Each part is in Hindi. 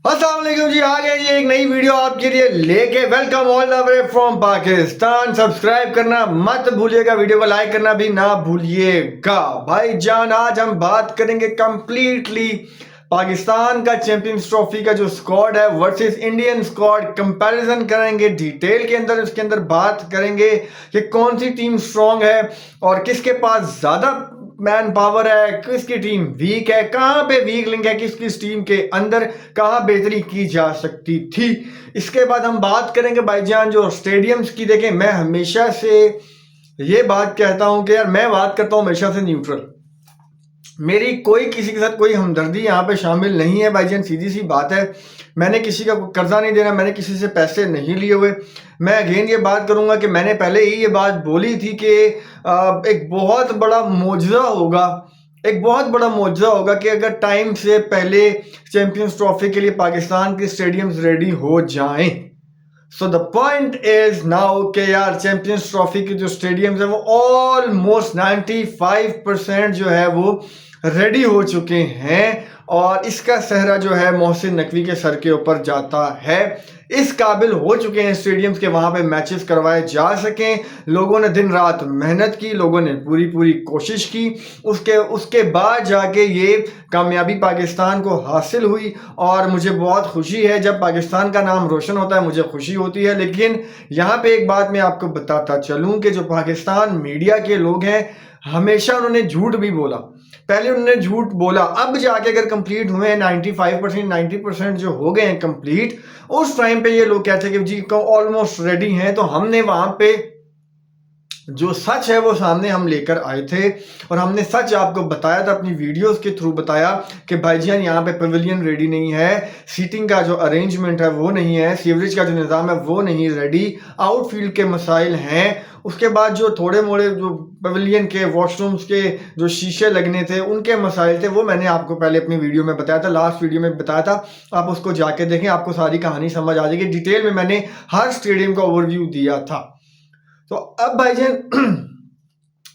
अस्सलाम वालेकुम जी, आ गए जी एक नई वीडियो आपके लिए लेके। Welcome all the way from Pakistan. Subscribe करना मत भूलिएगा, वीडियो को लाइक करना भी ना भूलिएगा। भाईजान आज हम बात करेंगे कंप्लीटली पाकिस्तान का चैंपियंस ट्रॉफी का जो स्क्वाड है वर्सेस इंडियन स्क्वाड, कंपैरिजन करेंगे डिटेल के अंदर। उसके अंदर बात करेंगे कि कौन सी टीम स्ट्रांग है और किसके पास ज्यादा मैन पावर है, किसकी टीम वीक है, कहां पे वीक लिंक है, किस किस टीम के अंदर कहां बेहतरी की जा सकती थी। इसके बाद हम बात करेंगे भाईजान जो स्टेडियम्स की। देखें, मैं हमेशा से ये बात कहता हूं कि यार मैं बात करता हूं हमेशा से न्यूट्रल। मेरी कोई किसी के साथ कोई हमदर्दी यहाँ पे शामिल नहीं है भाईजान, सीधी सी बात है। मैंने किसी का कर्जा नहीं देना, मैंने किसी से पैसे नहीं लिए हुए। मैं अगेन ये बात करूंगा कि मैंने पहले ही ये बात बोली थी कि एक बहुत बड़ा मौजज़ा होगा, एक बहुत बड़ा मौजज़ा होगा कि अगर टाइम से पहले चैंपियंस ट्रॉफी के लिए पाकिस्तान के स्टेडियम्स रेडी हो जाएं। So the point is now के यार चैंपियंस ट्रॉफी के जो स्टेडियम्स है वो ऑलमोस्ट 95% जो है वो रेडी हो चुके हैं और इसका सहरा जो है मोहसिन नकवी के सर के ऊपर जाता है। इस काबिल हो चुके हैं स्टेडियम्स के वहां पे मैचेस करवाए जा सकें। लोगों ने दिन रात मेहनत की, लोगों ने पूरी पूरी कोशिश की, उसके बाद जाके ये कामयाबी पाकिस्तान को हासिल हुई और मुझे बहुत खुशी है। जब पाकिस्तान का नाम रोशन होता है मुझे खुशी होती है। लेकिन यहाँ पे एक बात मैं आपको बताता चलूँ कि जो पाकिस्तान मीडिया के लोग हैं हमेशा उन्होंने झूठ भी बोला। पहले उन्होंने झूठ बोला, अब जाके अगर कंप्लीट हुए हैं 95% 90% जो हो गए हैं कंप्लीट, उस टाइम पे ये लोग कहते हैं कि जी ऑलमोस्ट रेडी हैं। तो हमने वहां पे जो सच है वो सामने हम लेकर आए थे और हमने सच आपको बताया था, अपनी वीडियोस के थ्रू बताया कि भाईजान यहाँ पे पवेलियन रेडी नहीं है, सीटिंग का जो अरेंजमेंट है वो नहीं है, सीवरेज का जो निज़ाम है वो नहीं रेडी, आउटफील्ड के मसाइल हैं। उसके बाद जो थोड़े मोड़े जो पवेलियन के वॉशरूम्स के जो शीशे लगने थे उनके मसाइल थे, वो मैंने आपको पहले अपनी वीडियो में बताया था, लास्ट वीडियो में बताया था। आप उसको जाके देखें, आपको सारी कहानी समझ आ जाएगी। डिटेल में मैंने हर स्टेडियम का ओवरव्यू दिया था। तो अब भाईजान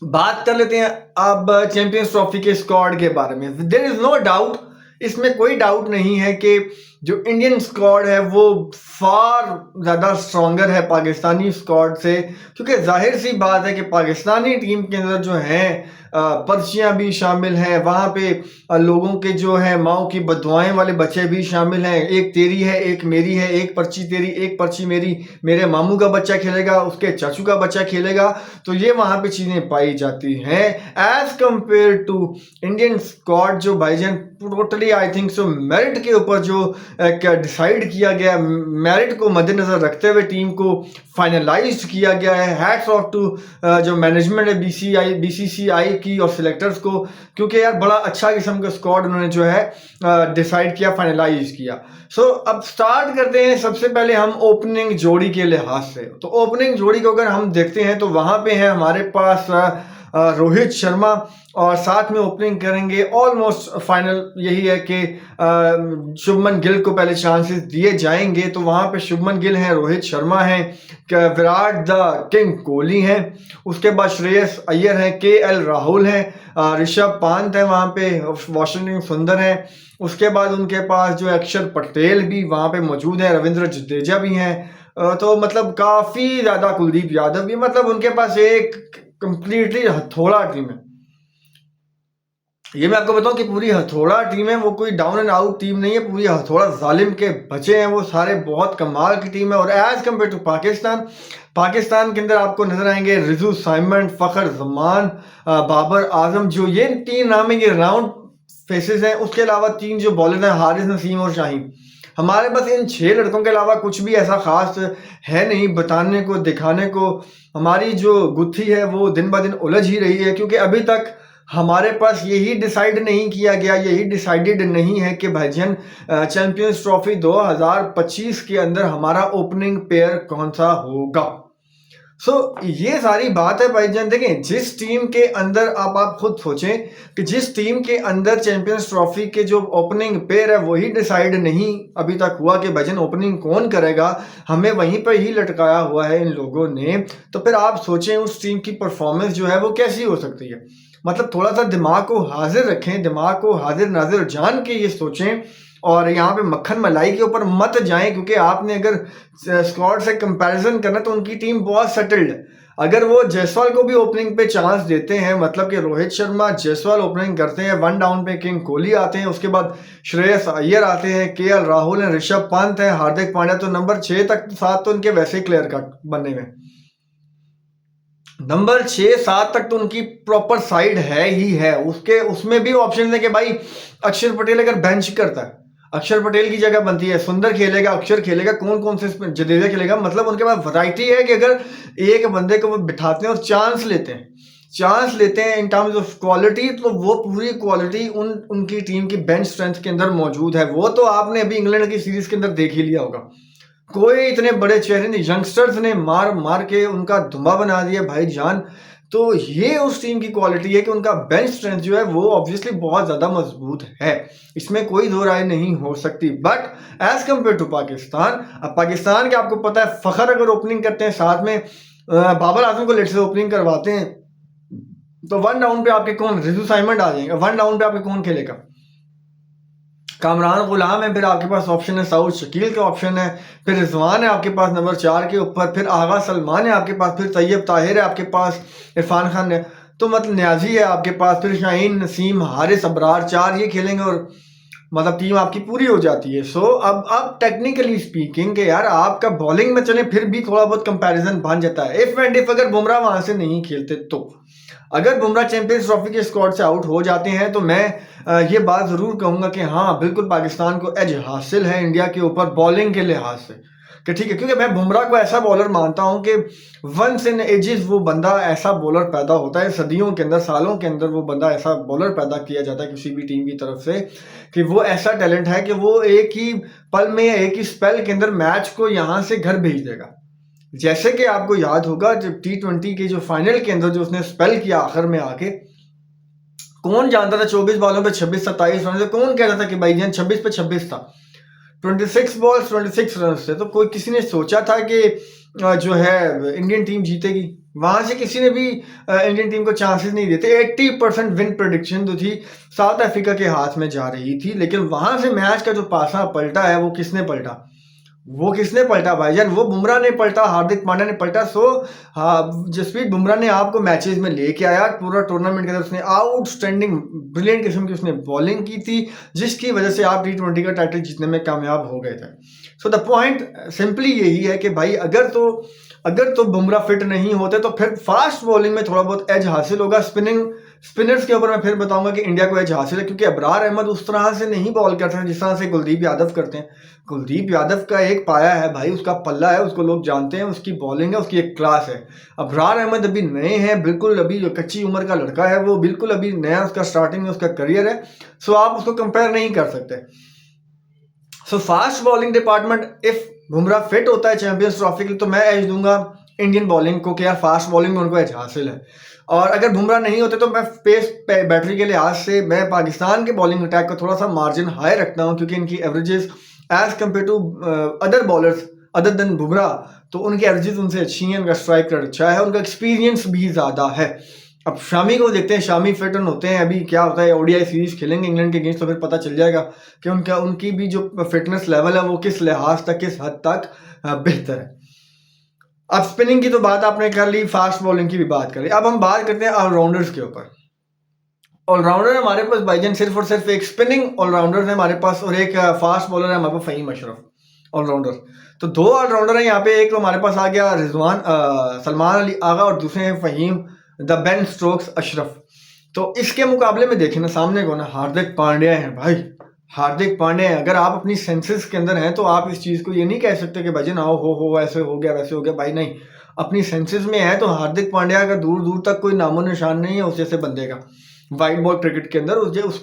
बात कर लेते हैं अब चैंपियंस ट्रॉफी के स्क्वाड के बारे में। देयर इज नो डाउट, इसमें कोई डाउट नहीं है कि जो इंडियन स्क्वाड है वो फार ज़्यादा स्ट्रॉन्गर है पाकिस्तानी स्क्वाड से, क्योंकि जाहिर सी बात है कि पाकिस्तानी टीम के अंदर जो हैं पर्चियाँ भी शामिल हैं, वहाँ पे लोगों के जो है माओ की बददुआएं वाले बच्चे भी शामिल हैं। एक तेरी है, एक मेरी है, एक पर्ची तेरी, एक पर्ची मेरी, मेरे मामू का बच्चा खेलेगा, उसके चाचू का बच्चा खेलेगा। तो ये वहाँ पे चीज़ें पाई जाती हैं as compare to Indian squad जो भाईजान totally I think so merit के ऊपर जो डिसाइड किया गया, मेरिट को मद्देनजर रखते हुए टीम को फाइनलाइज किया गया है। हैट्स ऑफ टू जो मैनेजमेंट है बीसीसीआई की और सिलेक्टर्स को, क्योंकि यार बड़ा अच्छा किस्म का स्क्वाड उन्होंने जो है डिसाइड किया, फाइनलाइज किया। सो अब स्टार्ट करते हैं सबसे पहले हम ओपनिंग जोड़ी के लिहाज से। तो ओपनिंग जोड़ी को अगर हम देखते हैं तो वहां पे है हमारे पास रोहित शर्मा और साथ में ओपनिंग करेंगे। ऑलमोस्ट फाइनल यही है कि शुभमन गिल को पहले चांसेस दिए जाएंगे। तो वहां पे शुभमन गिल हैं, रोहित शर्मा हैं, विराट द किंग कोहली हैं, उसके बाद श्रेयस अय्यर हैं, केएल राहुल हैं, ऋषभ पंत हैं, वहां पे वाशिंगटन सुंदर हैं। उसके बाद उनके पास जो अक्षर पटेल भी वहां पे मौजूद है, रविंद्र जडेजा भी हैं। तो मतलब काफी ज्यादा, कुलदीप यादव भी, मतलब उनके पास एक कंप्लीटली हथौड़ा टीम है। ये मैं आपको बताऊं कि पूरी हथौड़ा टीम है, वो कोई डाउन एंड आउट टीम नहीं है, पूरी हथौड़ा जालिम के बचे हैं वो सारे। बहुत कमाल की टीम है। और एज कम्पेयर टू पाकिस्तान के अंदर आपको नजर आएंगे रिजू साइमन, फखर जमान, बाबर आजम, जो ये तीन नाम है, ये राउंड फेसेस हैं। उसके अलावा तीन जो बॉलर हैं, हारिस नसीम और शाहीन। हमारे पास इन 6 लड़कों के अलावा कुछ भी ऐसा खास है नहीं बताने को, दिखाने को। हमारी जो गुत्थी है वो दिन ब दिन उलझ ही रही है, क्योंकि अभी तक हमारे पास यही डिसाइड नहीं किया गया, यही डिसाइडेड नहीं है कि भाईजान चैंपियंस ट्रॉफी 2025 के अंदर हमारा ओपनिंग पेयर कौन सा होगा। ये सारी बात है भाईजान। देखें, जिस टीम के अंदर आप खुद सोचें कि जिस टीम के अंदर चैंपियंस ट्रॉफी के जो ओपनिंग पेयर है वही डिसाइड नहीं अभी तक हुआ कि भाईजान ओपनिंग कौन करेगा, हमें वहीं पर ही लटकाया हुआ है इन लोगों ने। तो फिर आप सोचें उस टीम की परफॉर्मेंस जो है वो कैसी हो सकती है। मतलब थोड़ा सा दिमाग को हाजिर रखें, दिमाग को हाजिर नाजिर जान के ये सोचें और यहाँ पे मक्खन मलाई के ऊपर मत जाएं, क्योंकि आपने अगर स्क्वाड से कंपैरिजन करना तो उनकी टीम बहुत सेटल्ड है। अगर वो जायसवाल को भी ओपनिंग पे चांस देते हैं, मतलब कि रोहित शर्मा जायसवाल ओपनिंग करते हैं, 1 डाउन पे किंग कोहली आते हैं, उसके बाद श्रेयस अय्यर आते हैं, केएल राहुल हैं, ऋषभ पंत है, हार्दिक पांड्या, तो नंबर 6 तक 7 तो उनके वैसे ही क्लियर कट बनने में, नंबर 6-7 तक तो उनकी प्रॉपर साइड है ही है। उसके उसमें भी ऑप्शन है कि भाई अक्षर पटेल अगर बेंच करता है, अक्षर पटेल की जगह बनती है, सुंदर खेलेगा, अक्षर खेलेगा, कौन कौन से जडेजा खेलेगा, मतलब उनके पास वैरायटी है कि अगर एक बंदे को वो बिठाते हैं और चांस लेते हैं इन टर्म्स ऑफ क्वालिटी, तो वो पूरी क्वालिटी उनकी टीम की बेंच स्ट्रेंथ के अंदर मौजूद है। वो तो आपने अभी इंग्लैंड की सीरीज के अंदर देख ही लिया होगा, कोई इतने बड़े चेहरे नहीं, यंगस्टर्स ने मार मार के उनका धुआं बना दिया भाईजान। तो ये उस टीम की क्वालिटी है कि उनका बेंच स्ट्रेंथ जो है वो ऑब्वियसली बहुत ज्यादा मजबूत है, इसमें कोई दो राय नहीं हो सकती। But as compare to Pakistan, अब पाकिस्तान के आपको पता है फखर अगर ओपनिंग करते हैं, साथ में बाबर आजम को लेट से ओपनिंग करवाते हैं, तो 1 डाउन पे आपके कौन, रिजू साइमंड आ जाएंगे, 1 डाउन पे आपके कौन खेलेगा, कामरान गुलाम है, फिर आपके पास ऑप्शन है साउद शकील का ऑप्शन है, फिर रिजवान है आपके पास नंबर 4 के ऊपर, फिर आगा सलमान है आपके पास, फिर तैयब ताहिर है आपके पास, इरफान खान है, तो मतलब न्याजी है आपके पास, फिर शाहीन नसीम हारिस अबरार, 4 ये खेलेंगे और मतलब टीम आपकी पूरी हो जाती है। सो अब टेक्निकली स्पीकिंग के यार आपका बॉलिंग में चले फिर भी थोड़ा बहुत कंपैरिजन बन जाता है। इफ एंड इफ अगर बुमराह वहां से नहीं खेलते, तो अगर बुमराह चैंपियंस ट्रॉफी के स्क्वाड से आउट हो जाते हैं, तो मैं ये बात जरूर कहूंगा कि हाँ बिल्कुल पाकिस्तान को एज हासिल है इंडिया के ऊपर बॉलिंग के लिहाज से, कि ठीक है, क्योंकि मैं बुमराह को ऐसा बॉलर मानता हूं कि वंस इन एजेस वो बंदा ऐसा बॉलर पैदा होता है, सदियों के अंदर, सालों के अंदर वो बंदा ऐसा बॉलर पैदा किया जाता है किसी भी टीम की तरफ से, कि वो ऐसा टैलेंट है कि वो एक ही पल में, एक ही स्पेल के अंदर मैच को यहाँ से घर भेज देगा। जैसे कि आपको याद होगा जब T20 के जो फाइनल के अंदर जो उसने स्पेल किया आखिर में आके, कौन जानता था 24 बॉलों पे 26-27 रन से, कौन कहता था कि भाईजान 26 पे 26 था, 26 बॉल्स 26 रन से, तो कोई किसी ने सोचा था कि जो है इंडियन टीम जीतेगी? वहां से किसी ने भी इंडियन टीम को चांसेस नहीं देते। 80% विन प्रेडिक्शन जो थी साउथ अफ्रीका के हाथ में जा रही थी, लेकिन वहां से मैच का जो पासा पलटा है वो किसने पलटा? वो किसने पलटा भाईजान? वो बुमराह ने पलटा, हार्दिक पांड्या ने पलटा। सो जसप्रीत बुमराह ने आपको मैचेस में लेके आया, पूरा टूर्नामेंट के अंदर उसने आउटस्टैंडिंग ब्रिलियंट किस्म की उसने बॉलिंग की थी, जिसकी वजह से आप T20 का टाइटल जीतने में कामयाब हो गए थे। सो द पॉइंट सिंपली यही है कि भाई अगर तो बुमराह फिट नहीं होते तो फिर फास्ट बॉलिंग में थोड़ा बहुत एज हासिल होगा। स्पिनर्स के ऊपर मैं फिर बताऊंगा कि इंडिया को एज हासिल है, क्योंकि अबरार अहमद उस तरह से नहीं बॉल करते हैं जिस तरह से कुलदीप यादव करते हैं। कुलदीप यादव का एक पाया है भाई, उसका पल्ला है, उसको लोग जानते हैं, उसकी बॉलिंग है, उसकी एक क्लास है। अबरार अहमद अभी नए हैं, बिल्कुल अभी जो कच्ची उम्र का लड़का है, वो बिल्कुल अभी नया उसका स्टार्टिंग में उसका करियर है। सो आप उसको कंपेयर नहीं कर सकते। So fast bowling department if Bumrah fit होता है चैंपियंस ट्रॉफी के लिए, तो मैं एज दूंगा इंडियन बॉलिंग को कि यार फास्ट बॉलिंग में उनको एज हासिल है। और अगर बुमराह नहीं होते तो मैं पेस बैटरी के लिहाज से मैं पाकिस्तान के बॉलिंग अटैक को थोड़ा सा मार्जिन हाई रखता हूं, क्योंकि इनकी averages as compare to other bowlers other than Bumrah, तो उनकी एवरेजेस उनसे अच्छी हैं, उनका स्ट्राइक रेट अच्छा है, उनका एक्सपीरियंस भी ज़्यादा है। अब शामी को देखते हैं, शामी फिट होते हैं, अभी क्या होता है ओडीआई सीरीज खेलेंगे इंग्लैंड के अगेंस्ट, तो फिर पता चल जाएगा कि उनकी भी जो फिटनेस लेवल है वो किस लिहाज तक, किस हद तक बेहतर है। अब स्पिनिंग की तो बात आपने कर ली, फास्ट बॉलिंग की भी बात कर ली। अब हम बात करते हैं ऑलराउंडर्स के ऊपर। ऑलराउंडर हमारे पास भाईजान सिर्फ और सिर्फ एक स्पिनिंग ऑलराउंडर है हमारे पास, और एक फास्ट बॉलर है हमारे पास फ़हीम अशरफ ऑलराउंडर। तो 2 ऑलराउंडर हैं यहाँ पे, एक तो हमारे पास आ गया रिजवान सलमान अली आगा, और दूसरे हैं Faheem the Ben Stokes Ashraf. तो इसके मुकाबले में देखें ना, सामने को ना हार्दिक पांड्या है भाई, हार्दिक पांड्या है। अगर आप अपनी सेंसेस के अंदर हैं तो आप इस चीज़ को ये नहीं कह सकते कि भाई ना हो ऐसे हो गया वैसे हो गया, भाई नहीं, अपनी सेंसेस में है तो हार्दिक पांड्या का दूर दूर तक कोई नामो निशान नहीं है उस जैसे बंदे का वाइट बॉल क्रिकेट के अंदर।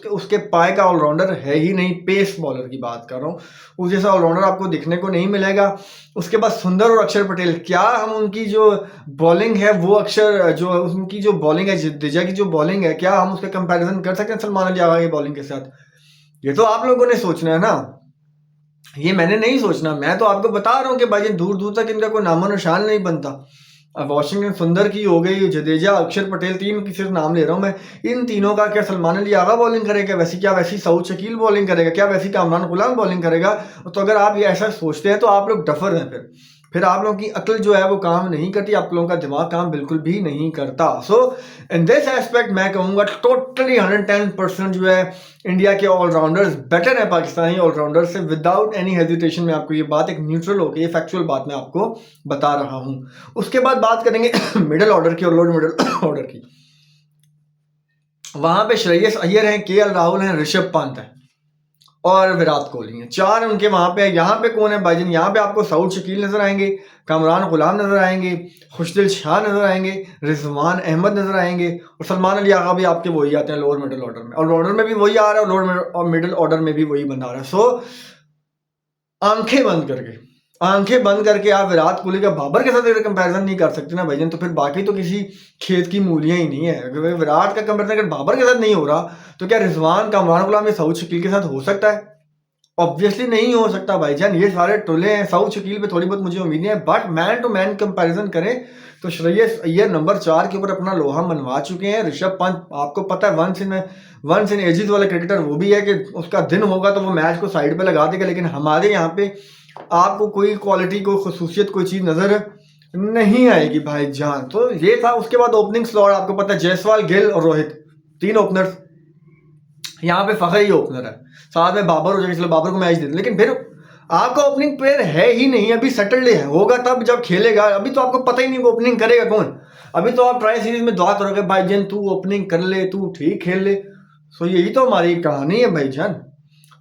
उसके पाए का ऑलराउंडर है ही नहीं, पेस बॉलर की बात कर रहा हूँ, उस जैसा ऑलराउंडर आपको दिखने को नहीं मिलेगा। उसके बाद सुंदर और अक्षर पटेल, क्या हम उनकी जो बॉलिंग है वो अक्षर जो उनकी जो बॉलिंग है, जडेजा की जो बॉलिंग है, क्या हम उसका कंपैरिजन कर सकते हैं सलमान अली आगा की बॉलिंग के साथ? ये तो आप लोगों ने सोचना है ना, ये मैंने नहीं सोचना। मैं तो आपको बता रहा हूँ कि भाई दूर दूर तक इनका कोई नामो निशान नहीं बनता। वाशिंगटन सुंदर की हो गई, जडेजा, अक्षर पटेल, 3 की सिर्फ नाम ले रहा हूँ मैं। इन तीनों का क्या सलमान अली आगा बॉलिंग करेगा वैसी, क्या वैसी सऊद शकील बॉलिंग करेगा, क्या वैसी कामरान गुलाम बॉलिंग करेगा? तो अगर आप ये ऐसा सोचते हैं तो आप लोग डफर हैं। फिर आप लोगों की अक्ल जो है वो काम नहीं करती, आप लोगों का दिमाग काम बिल्कुल भी नहीं करता। सो इन दिस एस्पेक्ट मैं कहूँगा टोटली 110% जो है इंडिया के ऑलराउंडर्स बेटर है पाकिस्तानी ऑलराउंडर से, विदाउट एनी हेजिटेशन। मैं आपको ये बात एक न्यूट्रल होकर ये फैक्चुअल बात मैं आपको बता रहा हूँ। उसके बाद बात करेंगे मिडिल ऑर्डर की और लोअर मिडिल ऑर्डर की। वहां पे श्रेयस अय्यर हैं, केएल राहुल हैं, ऋषभ पंत है और विराट कोहली हैं, 4 उनके वहां पे। यहाँ पे कौन है भाईजान? यहाँ पे आपको सऊद शकील नजर आएंगे, कामरान गुलाम नजर आएंगे, खुशदिल शाह नजर आएंगे, रिजवान अहमद नजर आएंगे और सलमान अली आगा भी आपके वही आते हैं लोअर मिडिल ऑर्डर में। और ऑर्डर में भी वही आ रहा है, लोअर मिडिल ऑर्डर में भी वही बंदा आ रहा है। सो आंखें बंद करके आप विराट कोहली का बाबर के साथ अगर कंपैरिजन नहीं कर सकते ना भाईजान, तो फिर बाकी तो किसी खेत की मूलियां ही नहीं है। अगर विराट का कंपैरिजन अगर बाबर के साथ नहीं हो रहा तो क्या रिजवान, कामरान गुलाम या सऊद शकील के साथ हो सकता है? ऑब्वियसली नहीं हो सकता भाईजान। ये सारे टोले हैं, सऊद शकील पे थोड़ी बहुत मुझे उम्मीदें हैं, but man to man comparison करें तो श्रेयस अय्यर नंबर 4 के ऊपर अपना लोहा मनवा चुके हैं। ऋषभ पंत आपको पता है वंस इन एजिज वाला क्रिकेटर वो भी है कि उसका दिन होगा तो वो मैच को साइड पे लगा देगा, लेकिन हमारे यहाँ पे आपको कोई क्वालिटी, कोई खसूसियत, कोई चीज़ नज़र नहीं आएगी भाईजान। तो ये था। उसके बाद ओपनिंग स्लॉट आपको पता है जायसवाल, गिल और रोहित, 3 ओपनर्स। यहाँ पे फखर ही ओपनर है, साथ में बाबर हो जाएगा, इसलिए बाबर को मैच दे दें। लेकिन फिर आपका ओपनिंग प्लेयर है ही नहीं, अभी सैटरडे है, होगा तब जब खेलेगा। अभी तो आपको पता ही नहीं ओपनिंग करेगा कौन। अभी तो आप ट्राई सीरीज में दुआ करोगे भाईजान तू ओपनिंग कर ले, तू ठीक खेल ले। सो यही तो हमारी कहानी है भाईजान।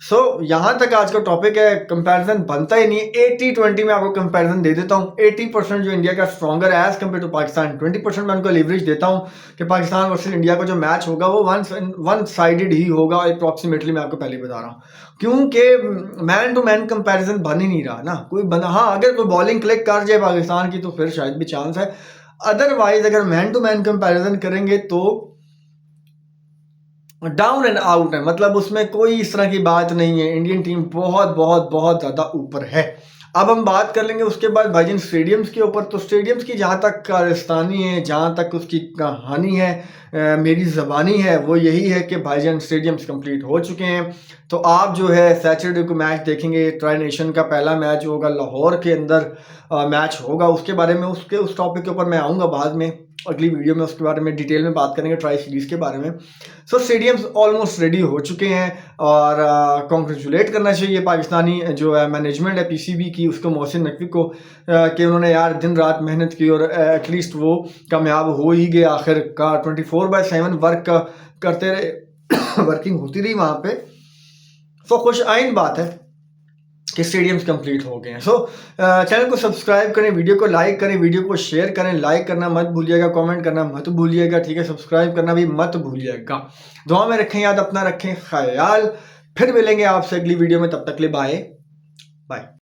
सो यहाँ तक आज का टॉपिक है। कंपैरिजन बनता ही नहीं है। 80-20 में आपको कंपैरिजन दे देता हूँ। 80% जो इंडिया का स्ट्रॉन्गर है एज कम्पेयर टू पाकिस्तान, 20% मैं उनको लीवरेज देता हूँ कि पाकिस्तान वर्सेस इंडिया का जो मैच होगा वो वन साइडेड ही होगा अप्रॉक्सीमेटली। मैं आपको पहले बता रहा हूँ, क्योंकि मैन टू मैन कंपैरिजन बन ही नहीं रहा ना कोई बना। हाँ, अगर कोई बॉलिंग क्लिक कर जाए पाकिस्तान की तो फिर शायद भी चांस है, अदरवाइज अगर मैन टू मैन कंपैरिजन करेंगे तो डाउन एंड आउट है। मतलब उसमें कोई इस तरह की बात नहीं है। इंडियन टीम बहुत बहुत बहुत ज़्यादा ऊपर है। अब हम बात कर लेंगे उसके बाद भाईजान स्टेडियम्स के ऊपर। तो स्टेडियम्स की जहाँ तक कारस्तानी है, जहाँ तक उसकी कहानी है, मेरी ज़बानी है, वो यही है कि भाईजान स्टेडियम्स कंप्लीट हो चुके हैं। तो आप जो है सैटरडे को मैच देखेंगे। ट्राई नेशन का पहला मैच होगा लाहौर के अंदर मैच होगा। उसके बारे में उस टॉपिक के ऊपर मैं आऊँगा बाद में, अगली वीडियो में उसके बारे में डिटेल में बात करेंगे, ट्राई सीरीज़ के बारे में। सो स्टेडियम्स ऑलमोस्ट रेडी हो चुके हैं और कॉन्ग्रेचुलेट करना चाहिए पाकिस्तानी जो है मैनेजमेंट है पीसीबी की, उसको मोहसिन नकवी को कि उन्होंने यार दिन रात मेहनत की और एटलीस्ट वो कामयाब हो ही गए आखिरकार। 24/7 वर्क करते रहे वर्किंग होती रही वहाँ पे। सो खुश आइन बात है कि स्टेडियम्स कंप्लीट हो गए हैं। सो चैनल को सब्सक्राइब करें, वीडियो को लाइक करें, वीडियो को शेयर करें, लाइक करना मत भूलिएगा, कमेंट करना मत भूलिएगा, ठीक है, सब्सक्राइब करना भी मत भूलिएगा। दुआ में रखें याद, अपना रखें ख्याल। फिर मिलेंगे आपसे अगली वीडियो में, तब तक के लिए बाय बाय।